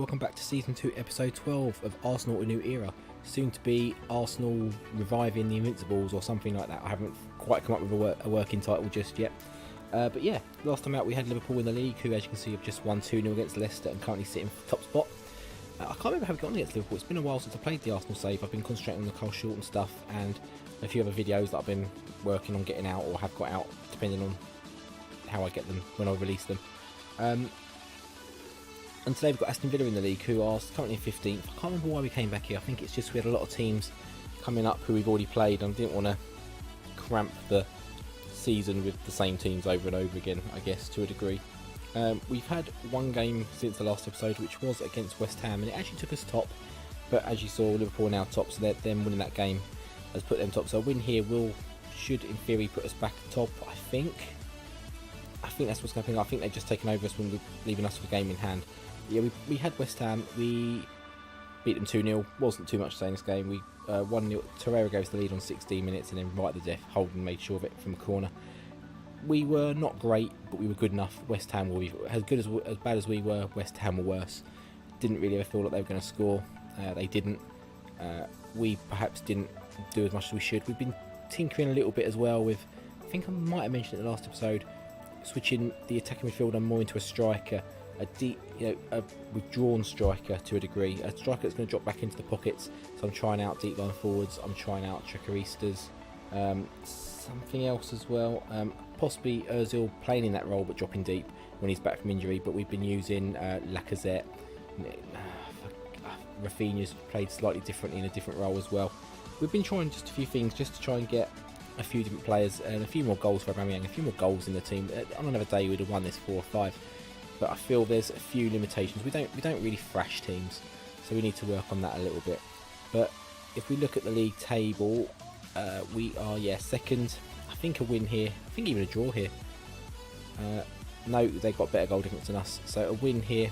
welcome back to Season 2, Episode 12 of Arsenal A New Era. Soon to be Arsenal reviving the Invincibles or something like that. I haven't quite come up with a working title just yet. But yeah, last time out we had Liverpool in the league, who as you can see have just won 2-0 against Leicester and currently sitting top spot. I can't remember how we got on against Liverpool. It's been a while since I played the Arsenal save. I've been concentrating on the Carl Shorten stuff and a few other videos that I've been working on getting out or have got out, depending on how I get them when I release them. And today we've got Aston Villa in the league, who are currently in 15th. I can't remember why we came back here. I think it's just we had a lot of teams coming up who we've already played and I didn't want to cramp the season with the same teams over and over again, I guess, to a degree. We've had one game since the last episode, which was against West Ham, and it actually took us top. But as you saw, Liverpool are now top, so them winning that game has put them top. So a win here should, in theory, put us back top, I think. I think that's what's happening. I think they've just taken over us when we're leaving us with a game in hand. Yeah, we had West Ham. We beat them 2-0. Wasn't too much to say in this game. We 1-0. Torreira gave us the lead on 16 minutes, and then right at the death, Holden made sure of it from a corner. We were not great, but we were good enough. West Ham were as bad as we were. West Ham were worse. Didn't really ever feel like they were going to score. They didn't. We perhaps didn't do as much as we should. We've been tinkering a little bit as well with. I think I might have mentioned it in the last episode. Switching the attacking midfielder more into a striker, a withdrawn striker to a degree, a striker that's going to drop back into the pockets. So I'm trying out deep line forwards, I'm trying out Trequaristas, something else as well, possibly Ozil playing in that role but dropping deep when he's back from injury. But we've been using Lacazette, Rafinha's played slightly differently in a different role as well. We've been trying just a few things just to try and get a few different players and a few more goals for Aubameyang, a few more goals in the team. On another day we'd have won this 4 or 5, but I feel there's a few limitations. We don't really thrash teams, so we need to work on that a little bit. But if we look at the league table, we are second. I think a win here, I think even a draw here. No, they got better goal difference than us, so a win here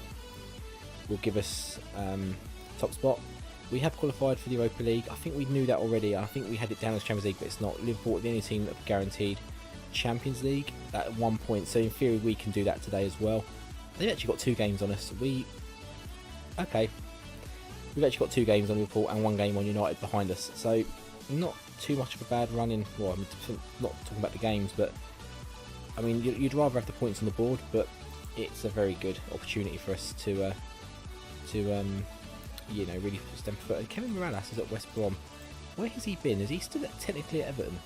will give us top spot. We have qualified for the Europa League. I think we knew that already. I think we had it down as Champions League, but it's not. Liverpool are the only team that have guaranteed Champions League at 1 point. So in theory, we can do that today as well. They've actually got 2 games on us. We've actually got 2 games on Liverpool and 1 game on United behind us. So not too much of a bad run in. Well, I'm not talking about the games, but I mean, you'd rather have the points on the board, but it's a very good opportunity for us to really stem for foot. And Kevin Morales is at West Brom. Where has he been? Is he still technically at Everton?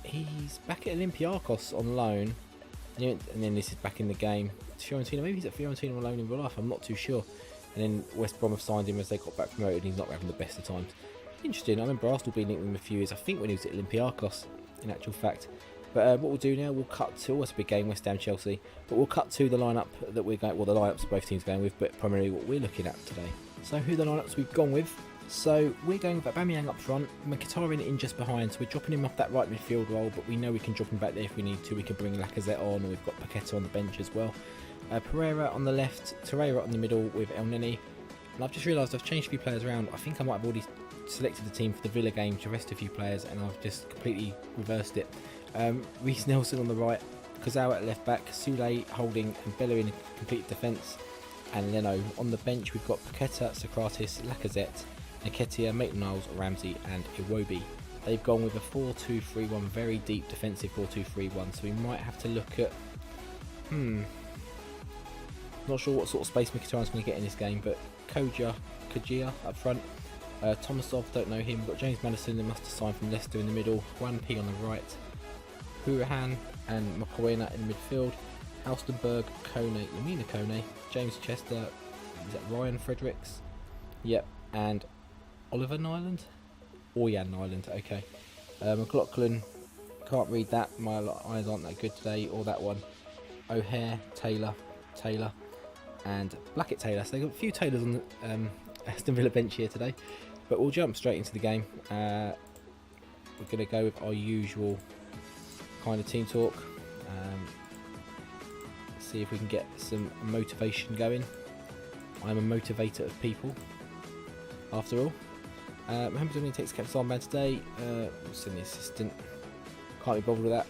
He's back at Olympiacos on loan, and then this is back in the game. Fiorentina, maybe he's at Fiorentina on loan in real life. I'm not too sure. And then West Brom have signed him as they got back promoted. And he's not having the best of times. Interesting. I remember Arsenal being linked with him a few years. I think when he was at Olympiacos, in actual fact. But what we'll do now, we'll cut to, it's a big game, West Ham Chelsea, but we'll cut to the lineup that we're going, well, the lineups both teams are going with, but primarily what we're looking at today. So who are the lineups we've gone with? So we're going with Aubameyang up front, Mkhitaryan in just behind, so we're dropping him off that right midfield role, but we know we can drop him back there if we need to. We can bring Lacazette on, or we've got Paqueta on the bench as well. Pereira on the left, Torreira on the middle with El Neni. And I've just realised I've changed a few players around. I think I might have already selected the team for the Villa game to rest a few players, and I've just completely reversed it. Reece Nelson on the right, Kurzawa at left back, Soulé, Holding and Bella in complete defence, and Leno on the bench. We've got Paqueta, Socrates, Lacazette, Nketiah, Maitland-Niles, Ramsey and Iwobi. They've gone with a 4-2-3-1, very deep defensive 4-2-3-1, so we might have to look at not sure what sort of space Mkhitaryan's going to get in this game, but Kajia up front, Tomasov, don't know him. We've got James Maddison that must have signed from Leicester in the middle, Juan P on the right, Hurahan and Mokoena in midfield, Alstenberg, Lamina Kone, James Chester, is that Ryan Fredericks? Yep, and Oliver Nyland? Orjan Nyland, okay. McLaughlin, can't read that, my eyes aren't that good today, or that one. O'Hare, Taylor, and Blackett Taylor. So they've got a few Taylors on the Aston Villa bench here today, but we'll jump straight into the game. We're going to go with our usual kind of team talk, see if we can get some motivation going. I'm a motivator of people, after all. Mohamed only takes captain armband today. We'll send the assistant. Can't be bothered with that.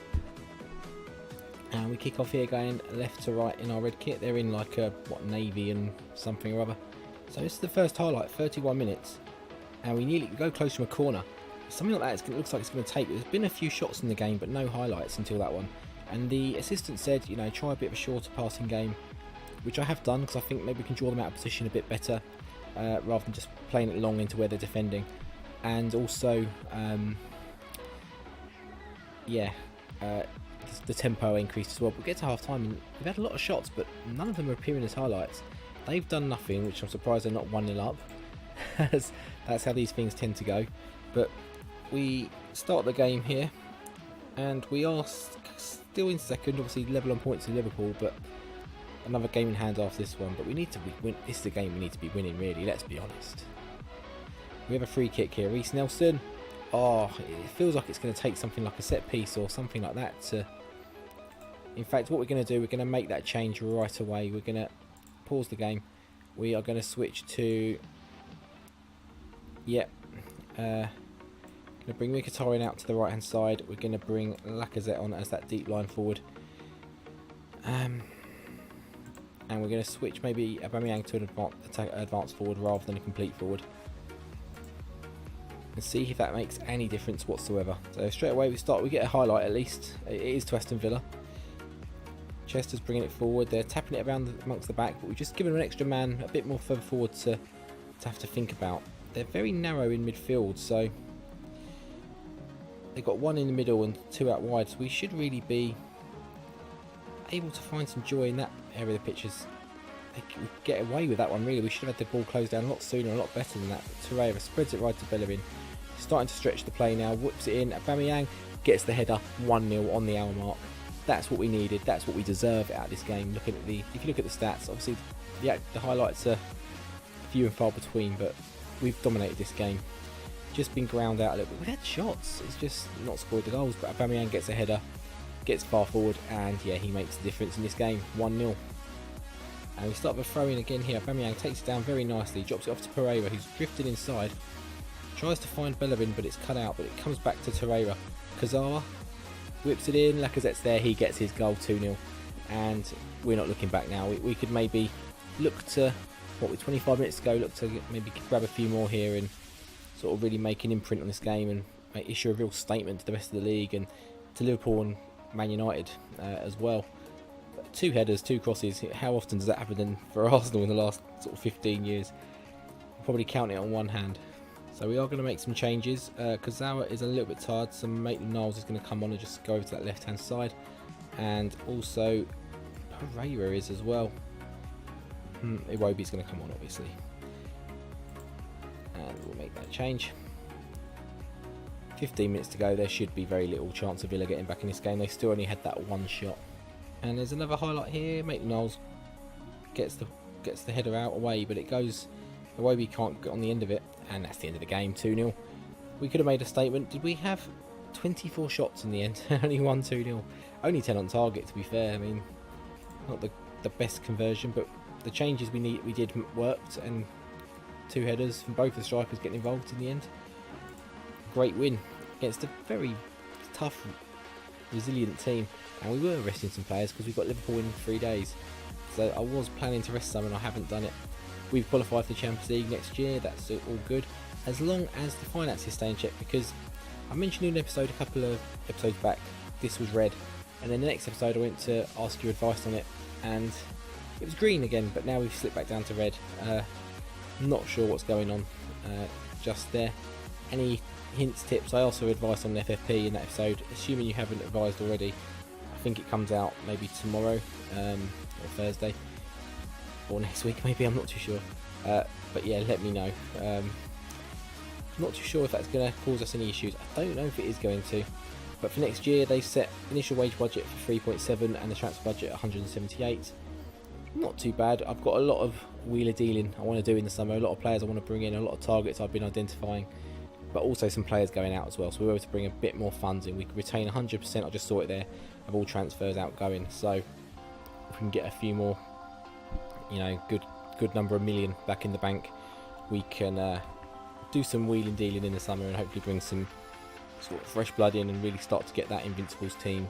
And we kick off here going left to right in our red kit. They're in like a, navy and something or other. So this is the first highlight, 31 minutes. And we nearly go close from a corner. Something like that, it looks like it's going to take. There's been a few shots in the game, but no highlights until that one. And the assistant said, try a bit of a shorter passing game, which I have done, because I think maybe we can draw them out of position a bit better, rather than just playing it long into where they're defending. And also, the tempo increased as well. But we get to half time and we've had a lot of shots, but none of them are appearing as highlights. They've done nothing, which I'm surprised they're not 1-0 up. That's how these things tend to go. But we start the game here, and we are still in second, obviously level on points in Liverpool, but another game in hand after this one. But we need to win. This is a game we need to be winning, really, let's be honest. We have a free kick here. Reece Nelson. Oh, it feels like it's going to take something like a set piece or something like that to... In fact, what we're going to do, we're going to make that change right away. We're going to pause the game. We are going to switch to... Yep. Going to bring Mkhitaryan out to the right hand side. We're going to bring Lacazette on as that deep line forward. And we're going to switch maybe Aubameyang to an advanced forward rather than a complete forward. And see if that makes any difference whatsoever. So straight away we get a highlight at least. It is to Aston Villa. Chester's bringing it forward. They're tapping it around amongst the back, but we've just given an extra man a bit more further forward to have to think about. They're very narrow in midfield, so they've got one in the middle and two out wide. So we should really be able to find some joy in that area of the pitches. They can get away with that one, really. We should have had the ball closed down a lot sooner, a lot better than that. Torreira spreads it right to Bellerin. Starting to stretch the play now, whips it in. Aubameyang gets the header, 1-0 on the hour mark. That's what we needed. That's what we deserve out of this game. If you look at the stats, obviously the highlights are few and far between, but we've dominated this game. Just been ground out a little bit. We've had shots. It's just not scored the goals. But Aubameyang gets a header, gets far forward, and yeah, he makes the difference in this game. 1-0. And we start with a throw in again here. Aubameyang takes it down very nicely, drops it off to Pereira, who's drifted inside. Tries to find Bellerin, but it's cut out. But it comes back to Torreira. Kazawa whips it in. Lacazette's there. He gets his goal, 2-0. And we're not looking back now. We could maybe look to, with 25 minutes to go, look to maybe grab a few more here and sort of really make an imprint on this game and issue a real statement to the rest of the league and to Liverpool and Man United as well. But 2 headers, 2 crosses. How often does that happen for Arsenal in the last sort of 15 years? I'll probably count it on one hand. So we are going to make some changes. Kazawa is a little bit tired, so Maitland-Niles is going to come on and just go over to that left-hand side. And also Pereira is as well. Iwobi's going to come on, obviously. And we'll make that change. 15 minutes to go. There should be very little chance of Villa getting back in this game. They still only had that one shot. And there's another highlight here. Maitland-Niles gets the header out away, but it goes... Iwobi can't get on the end of it. And that's the end of the game, 2-0. We could have made a statement. Did we have 24 shots in the end? Only 1-2-0. Only 10 on target, to be fair. I mean, not the best conversion, but the changes we did worked, and 2 headers from both the strikers getting involved in the end. Great win against a very tough, resilient team. And we were resting some players because we've got Liverpool in 3 days. So I was planning to rest some and I haven't done it. We've qualified for the Champions League next year. That's all good, as long as the finances stay in check. Because I mentioned in an episode a couple of episodes back, this was red, and then the next episode I went to ask your advice on it, and it was green again. But now we've slipped back down to red. Not sure what's going on just there. Any hints, tips? I also advised on the FFP in that episode. Assuming you haven't advised already, I think it comes out maybe tomorrow or Thursday. Or next week maybe, I'm not too sure. But yeah, let me know. Not too sure if that's going to cause us any issues. I don't know if it is going to. But for next year, they set initial wage budget for 3.7 and the transfer budget 178. Not too bad. I've got a lot of wheeler dealing I want to do in the summer. A lot of players I want to bring in, a lot of targets I've been identifying. But also some players going out as well. So we're able to bring a bit more funds in. We can retain 100%, I just saw it there, of all transfers outgoing. So if we can get a few more, good number of million back in the bank, we can do some wheeling dealing in the summer and hopefully bring some sort of fresh blood in and really start to get that Invincibles team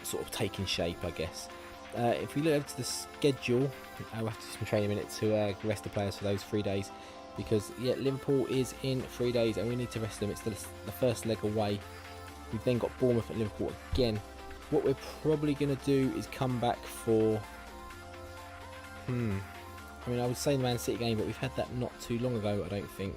sort of taking shape, I guess. If we look over to the schedule, we'll have to do some training in a minute to rest the players for those 3 days, because Liverpool is in 3 days and we need to rest them. It's the first leg away. We've then got Bournemouth and Liverpool again. What we're probably going to do is come back for I mean, I would say the Man City game, but we've had that not too long ago, I don't think.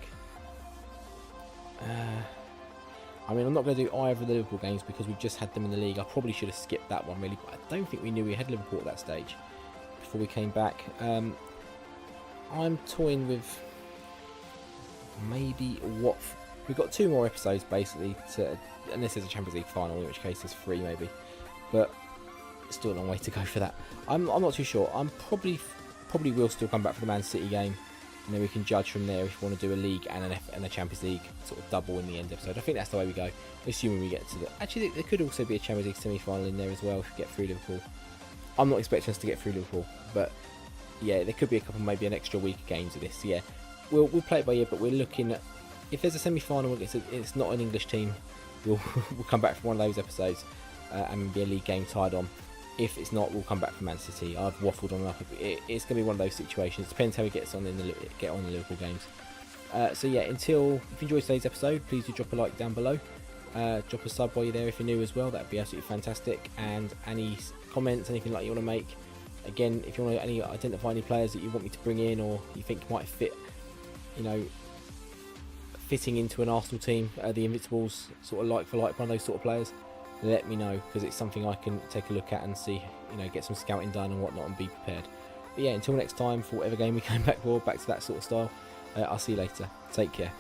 I mean, I'm not going to do either of the Liverpool games because we've just had them in the league. I probably should have skipped that one, really, but I don't think we knew we had Liverpool at that stage before we came back. I'm toying with maybe Watford. We've got 2 more episodes, basically, unless there's a Champions League final, in which case there's 3 maybe. But still a long way to go for that. I'm not too sure. I'm probably will still come back for the Man City game, and then we can judge from there if we want to do a league and a Champions League sort of double in the end episode. I think that's the way we go, assuming we get to the... Actually, there could also be a Champions League semi-final in there as well if we get through Liverpool. I'm not expecting us to get through Liverpool, but yeah, there could be a couple, maybe an extra week of games of this. Yeah, we'll play it by ear, but we're looking at... If there's a semi-final, it's not an English team, we'll come back from one of those episodes and be a league game tied on. If it's not, we'll come back from Man City. I've waffled on enough. It's going to be one of those situations. Depends how he gets on in the Liverpool games. So yeah, if you enjoyed today's episode, please do drop a like down below. Drop a sub while you're there if you're new as well. That'd be absolutely fantastic. And any comments, anything like you want to make. Again, if you want to identify any players that you want me to bring in or you think might fit, fitting into an Arsenal team, the Invincibles, sort of like for like, one of those sort of players, let me know, because it's something I can take a look at and see, get some scouting done and whatnot and be prepared. But yeah, until next time, for whatever game we come back for, back to that sort of style, I'll see you later. Take care.